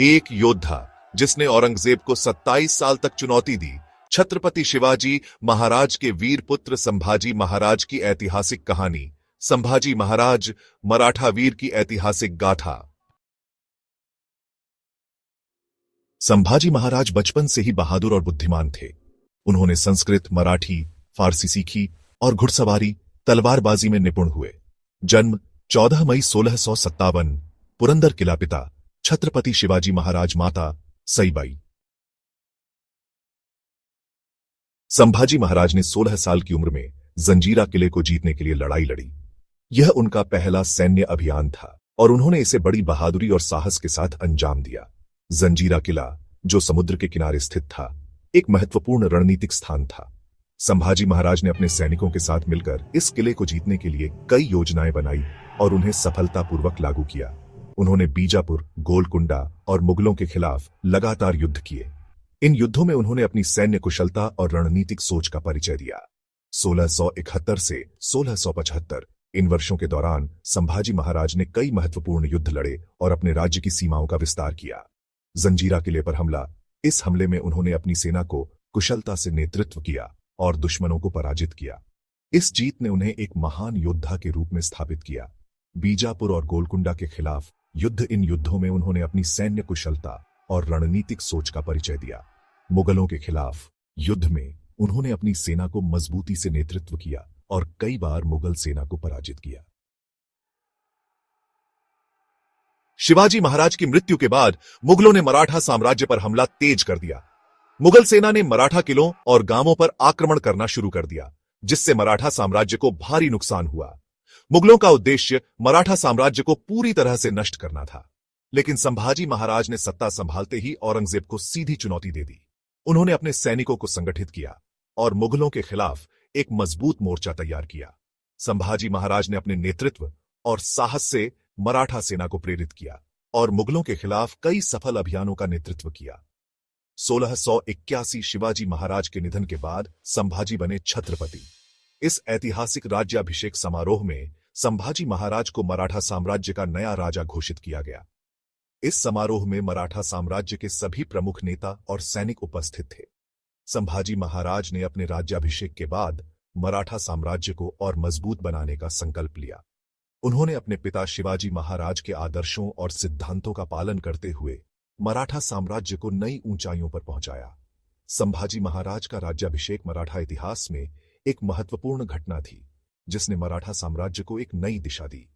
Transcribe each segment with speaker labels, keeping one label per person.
Speaker 1: एक योद्धा जिसने औरंगजेब को 27 साल तक चुनौती दी, छत्रपति शिवाजी महाराज के वीर पुत्र संभाजी महाराज की ऐतिहासिक कहानी। संभाजी महाराज, मराठा वीर की ऐतिहासिक गाथा। संभाजी महाराज बचपन से ही बहादुर और बुद्धिमान थे। उन्होंने संस्कृत, मराठी, फारसी सीखी और घुड़सवारी, तलवारबाजी में निपुण हुए। जन्म 14 मई 1657, पुरंदर किला। पिता छत्रपति शिवाजी महाराज, माता सईबाई। संभाजी महाराज ने 16 साल की उम्र में जंजीरा किले को जीतने के लिए लड़ाई लड़ी। यह उनका पहला सैन्य अभियान था और उन्होंने इसे बड़ी बहादुरी और साहस के साथ अंजाम दिया। जंजीरा किला, जो समुद्र के किनारे स्थित था, एक महत्वपूर्ण रणनीतिक स्थान था। संभाजी महाराज ने अपने सैनिकों के साथ मिलकर इस किले को जीतने के लिए कई योजनाएं बनाई और उन्हें सफलतापूर्वक लागू किया। उन्होंने बीजापुर, गोलकुंडा और मुगलों के खिलाफ लगातार युद्ध किए। इन युद्धों में उन्होंने अपनी सैन्य कुशलता और रणनीतिक सोच का परिचय दिया। 1671 से 1675 इन वर्षों के दौरान संभाजी महाराज ने कई महत्वपूर्ण युद्ध लड़े और अपने राज्य की सीमाओं का विस्तार किया। जंजीरा किले पर हमला। इस हमले में उन्होंने अपनी सेना को कुशलता से नेतृत्व किया और दुश्मनों को पराजित किया। इस जीत ने उन्हें एक महान योद्धा के रूप में स्थापित किया। बीजापुर और गोलकुंडा के खिलाफ युद्ध। इन युद्धों में उन्होंने अपनी सैन्य कुशलता और रणनीतिक सोच का परिचय दिया। मुगलों के खिलाफ युद्ध में उन्होंने अपनी सेना को मजबूती से नेतृत्व किया और कई बार मुगल सेना को पराजित किया। शिवाजी महाराज की मृत्यु के बाद मुगलों ने मराठा साम्राज्य पर हमला तेज कर दिया। मुगल सेना ने मराठा किलों और गांवों पर आक्रमण करना शुरू कर दिया, जिससे मराठा साम्राज्य को भारी नुकसान हुआ। मुगलों का उद्देश्य मराठा साम्राज्य को पूरी तरह से नष्ट करना था, लेकिन संभाजी महाराज ने सत्ता संभालते ही औरंगजेब को सीधी चुनौती दे दी। उन्होंने अपने सैनिकों को संगठित किया और मुगलों के खिलाफ एक मजबूत मोर्चा तैयार किया। संभाजी महाराज ने अपने नेतृत्व और साहस से मराठा सेना को प्रेरित किया और मुगलों के खिलाफ कई सफल अभियानों का नेतृत्व किया। 1681 शिवाजी महाराज के निधन के बाद संभाजी बने छत्रपति। इस ऐतिहासिक राज्याभिषेक समारोह में संभाजी महाराज को मराठा साम्राज्य का नया राजा घोषित किया गया। इस समारोह में मराठा साम्राज्य के सभी प्रमुख नेता और सैनिक उपस्थित थे। संभाजी महाराज ने अपने राज्याभिषेक के बाद मराठा साम्राज्य को और मजबूत बनाने का संकल्प लिया। उन्होंने अपने पिता शिवाजी महाराज के आदर्शों और सिद्धांतों का पालन करते हुए मराठा साम्राज्य को नई ऊंचाइयों पर पहुंचाया। संभाजी महाराज का राज्याभिषेक मराठा इतिहास में एक महत्वपूर्ण घटना थी, जिसने मराठा साम्राज्य को एक नई दिशा दी।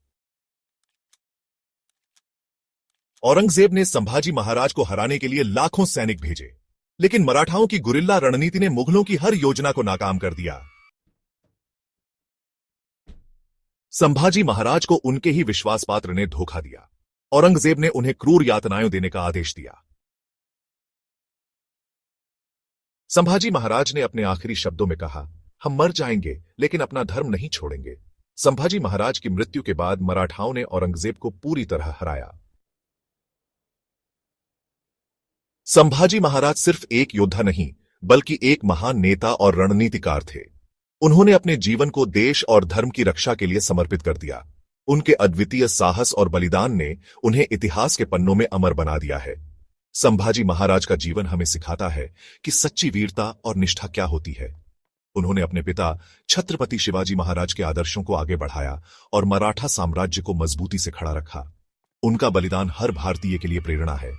Speaker 1: औरंगजेब ने संभाजी महाराज को हराने के लिए लाखों सैनिक भेजे, लेकिन मराठाओं की गुरिल्ला रणनीति ने मुगलों की हर योजना को नाकाम कर दिया। संभाजी महाराज को उनके ही विश्वासपात्र ने धोखा दिया। औरंगजेब ने उन्हें क्रूर यातनाएं देने का आदेश दिया। संभाजी महाराज ने अपने आखिरी शब्दों में कहा, हम मर जाएंगे लेकिन अपना धर्म नहीं छोड़ेंगे। संभाजी महाराज की मृत्यु के बाद मराठाओं ने औरंगजेब को पूरी तरह हराया। संभाजी महाराज सिर्फ एक योद्धा नहीं, बल्कि एक महान नेता और रणनीतिकार थे। उन्होंने अपने जीवन को देश और धर्म की रक्षा के लिए समर्पित कर दिया। उनके अद्वितीय साहस और बलिदान ने उन्हें इतिहास के पन्नों में अमर बना दिया है। संभाजी महाराज का जीवन हमें सिखाता है कि सच्ची वीरता और निष्ठा क्या होती है। उन्होंने अपने पिता छत्रपति शिवाजी महाराज के आदर्शों को आगे बढ़ाया और मराठा साम्राज्य को मजबूती से खड़ा रखा। उनका बलिदान हर भारतीय के लिए प्रेरणा है।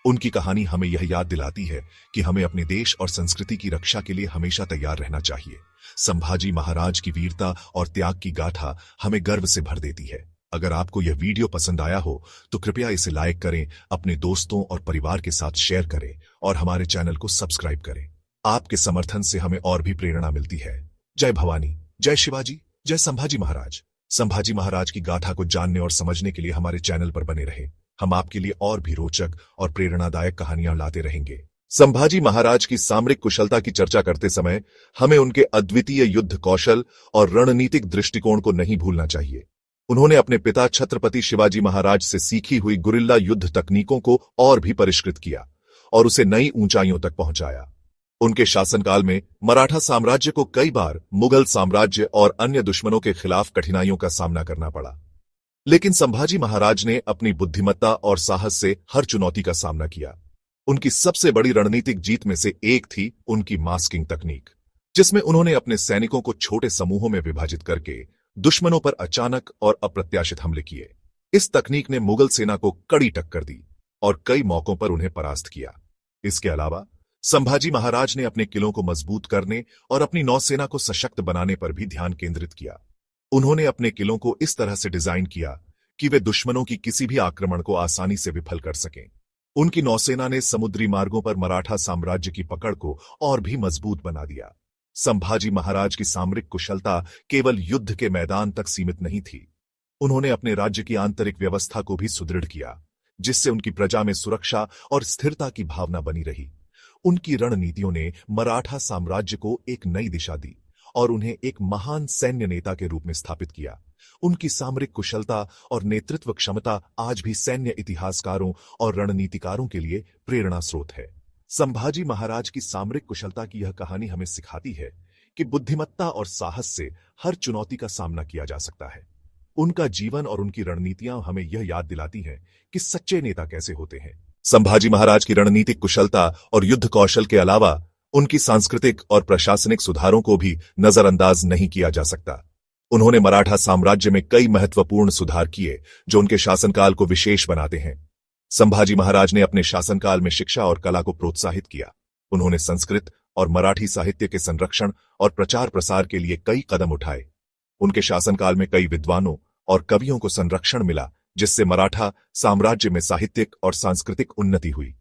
Speaker 1: उनकी कहानी हमें यह याद दिलाती है कि हमें अपने देश और संस्कृति की रक्षा के लिए हमेशा तैयार रहना चाहिए। संभाजी महाराज की वीरता और त्याग की गाथा हमें गर्व से भर देती है। अगर आपको यह वीडियो पसंद आया हो तो कृपया इसे लाइक करें, अपने दोस्तों और परिवार के साथ शेयर करें और हमारे चैनल को सब्सक्राइब करें। आपके समर्थन से हमें और भी प्रेरणा मिलती है। जय भवानी, जय शिवाजी, जय संभाजी महाराज। संभाजी महाराज की गाथा को जानने और समझने के लिए हमारे चैनल पर बने रहें। हम आपके लिए और भी रोचक और प्रेरणादायक कहानियां लाते रहेंगे। संभाजी महाराज की सामरिक कुशलता की चर्चा करते समय हमें उनके अद्वितीय युद्ध कौशल और रणनीतिक दृष्टिकोण को नहीं भूलना चाहिए। उन्होंने अपने पिता छत्रपति शिवाजी महाराज से सीखी हुई गुरिल्ला युद्ध तकनीकों को और भी परिष्कृत किया और उसे नई ऊंचाइयों तक पहुंचाया। उनके शासनकाल में मराठा साम्राज्य को कई बार मुगल साम्राज्य और अन्य दुश्मनों के खिलाफ कठिनाइयों का सामना करना पड़ा। लेकिन संभाजी महाराज ने अपनी बुद्धिमत्ता और साहस से हर चुनौती का सामना किया। उनकी सबसे बड़ी रणनीतिक जीत में से एक थी उनकी मास्किंग तकनीक, जिसमें उन्होंने अपने सैनिकों को छोटे समूहों में विभाजित करके दुश्मनों पर अचानक और अप्रत्याशित हमले किए। इस तकनीक ने मुगल सेना को कड़ी टक्कर दी और कई मौकों पर उन्हें परास्त किया। इसके अलावा संभाजी महाराज ने अपने किलों को मजबूत करने और अपनी नौसेना को सशक्त बनाने पर भी ध्यान केंद्रित किया। उन्होंने अपने किलों को इस तरह से डिजाइन किया कि वे दुश्मनों की किसी भी आक्रमण को आसानी से विफल कर सकें। उनकी नौसेना ने समुद्री मार्गों पर मराठा साम्राज्य की पकड़ को और भी मजबूत बना दिया। संभाजी महाराज की सामरिक कुशलता केवल युद्ध के मैदान तक सीमित नहीं थी। उन्होंने अपने राज्य की आंतरिक व्यवस्था को भी सुदृढ़ किया, जिससे उनकी प्रजा में सुरक्षा और स्थिरता की भावना बनी रही। उनकी रणनीतियों ने मराठा साम्राज्य को एक नई दिशा दी और उन्हें एक महान सैन्य नेता के रूप में स्थापित किया। उनकी सामरिक कुशलता और नेतृत्व क्षमता आज भी सैन्य इतिहासकारों और रणनीतिकारों के लिए प्रेरणा स्रोत है। संभाजी महाराज की सामरिक कुशलता की यह कहानी हमें सिखाती है कि बुद्धिमत्ता और साहस से हर चुनौती का सामना किया जा सकता है। उनका जीवन और उनकी रणनीतियां हमें यह याद दिलाती हैं कि सच्चे नेता कैसे होते हैं। संभाजी महाराज की रणनीतिक कुशलता और युद्ध कौशल के अलावा उनकी सांस्कृतिक और प्रशासनिक सुधारों को भी नजरअंदाज नहीं किया जा सकता। उन्होंने मराठा साम्राज्य में कई महत्वपूर्ण सुधार किए जो उनके शासनकाल को विशेष बनाते हैं। संभाजी महाराज ने अपने शासनकाल में शिक्षा और कला को प्रोत्साहित किया। उन्होंने संस्कृत और मराठी साहित्य के संरक्षण और प्रचार प्रसार के लिए कई कदम उठाए। उनके शासनकाल में कई विद्वानों और कवियों को संरक्षण मिला, जिससे मराठा साम्राज्य में साहित्यिक और सांस्कृतिक उन्नति हुई।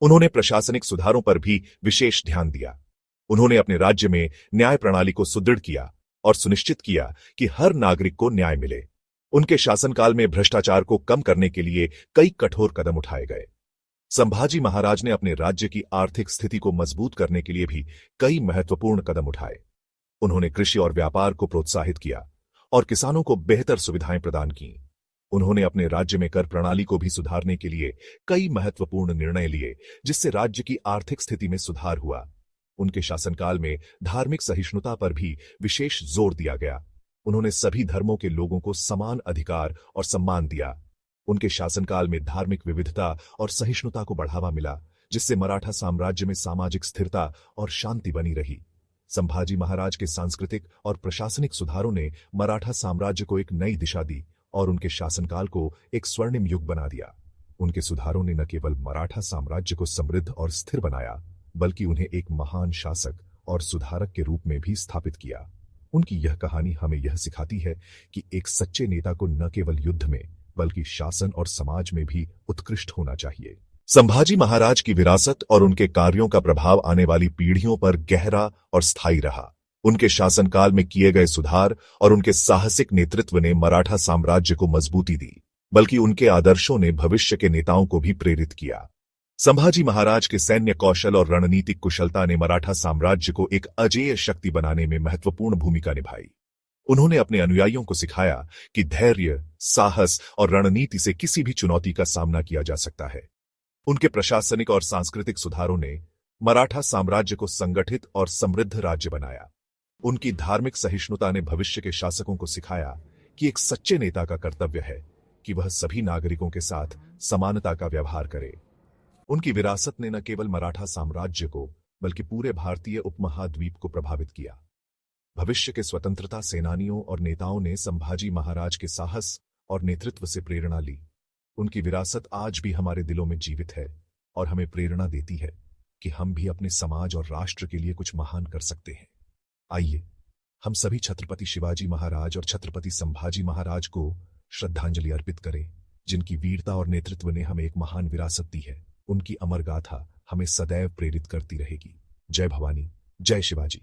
Speaker 1: उन्होंने प्रशासनिक सुधारों पर भी विशेष ध्यान दिया। उन्होंने अपने राज्य में न्याय प्रणाली को सुदृढ़ किया और सुनिश्चित किया कि हर नागरिक को न्याय मिले। उनके शासनकाल में भ्रष्टाचार को कम करने के लिए कई कठोर कदम उठाए गए। संभाजी महाराज ने अपने राज्य की आर्थिक स्थिति को मजबूत करने के लिए भी कई महत्वपूर्ण कदम उठाए। उन्होंने कृषि और व्यापार को प्रोत्साहित किया और किसानों को बेहतर सुविधाएं प्रदान की। उन्होंने अपने राज्य में कर प्रणाली को भी सुधारने के लिए कई महत्वपूर्ण निर्णय लिए, जिससे राज्य की आर्थिक स्थिति में सुधार हुआ। उनके शासनकाल में धार्मिक सहिष्णुता पर भी विशेष जोर दिया गया। उन्होंने सभी धर्मों के लोगों को समान अधिकार और सम्मान दिया। उनके शासनकाल में धार्मिक विविधता और सहिष्णुता को बढ़ावा मिला, जिससे मराठा साम्राज्य में सामाजिक स्थिरता और शांति बनी रही। संभाजी महाराज के सांस्कृतिक और प्रशासनिक सुधारों ने मराठा साम्राज्य को एक नई दिशा दी और उनके शासनकाल को एक स्वर्णिम युग बना दिया। उनके सुधारों ने न केवल मराठा साम्राज्य को समृद्ध और स्थिर बनाया, बल्कि उन्हें एक महान शासक और सुधारक के रूप में भी स्थापित किया। उनकी यह कहानी हमें यह सिखाती है कि एक सच्चे नेता को न केवल युद्ध में बल्कि शासन और समाज में भी उत्कृष्ट होना चाहिए। संभाजी महाराज की विरासत और उनके कार्यों का प्रभाव आने वाली पीढ़ियों पर गहरा और स्थायी रहा। उनके शासनकाल में किए गए सुधार और उनके साहसिक नेतृत्व ने मराठा साम्राज्य को मजबूती दी, बल्कि उनके आदर्शों ने भविष्य के नेताओं को भी प्रेरित किया। संभाजी महाराज के सैन्य कौशल और रणनीतिक कुशलता ने मराठा साम्राज्य को एक अजेय शक्ति बनाने में महत्वपूर्ण भूमिका निभाई। उन्होंने अपने अनुयायियों को सिखाया कि धैर्य, साहस और रणनीति से किसी भी चुनौती का सामना किया जा सकता है। उनके प्रशासनिक और सांस्कृतिक सुधारों ने मराठा साम्राज्य को संगठित और समृद्ध राज्य बनाया। उनकी धार्मिक सहिष्णुता ने भविष्य के शासकों को सिखाया कि एक सच्चे नेता का कर्तव्य है कि वह सभी नागरिकों के साथ समानता का व्यवहार करे। उनकी विरासत ने न केवल मराठा साम्राज्य को बल्कि पूरे भारतीय उपमहाद्वीप को प्रभावित किया। भविष्य के स्वतंत्रता सेनानियों और नेताओं ने संभाजी महाराज के साहस और नेतृत्व से प्रेरणा ली। उनकी विरासत आज भी हमारे दिलों में जीवित है और हमें प्रेरणा देती है कि हम भी अपने समाज और राष्ट्र के लिए कुछ महान कर सकते हैं। आइए हम सभी छत्रपति शिवाजी महाराज और छत्रपति संभाजी महाराज को श्रद्धांजलि अर्पित करें, जिनकी वीरता और नेतृत्व ने हमें एक महान विरासत दी है। उनकी अमर गाथा हमें सदैव प्रेरित करती रहेगी। जय भवानी, जय शिवाजी।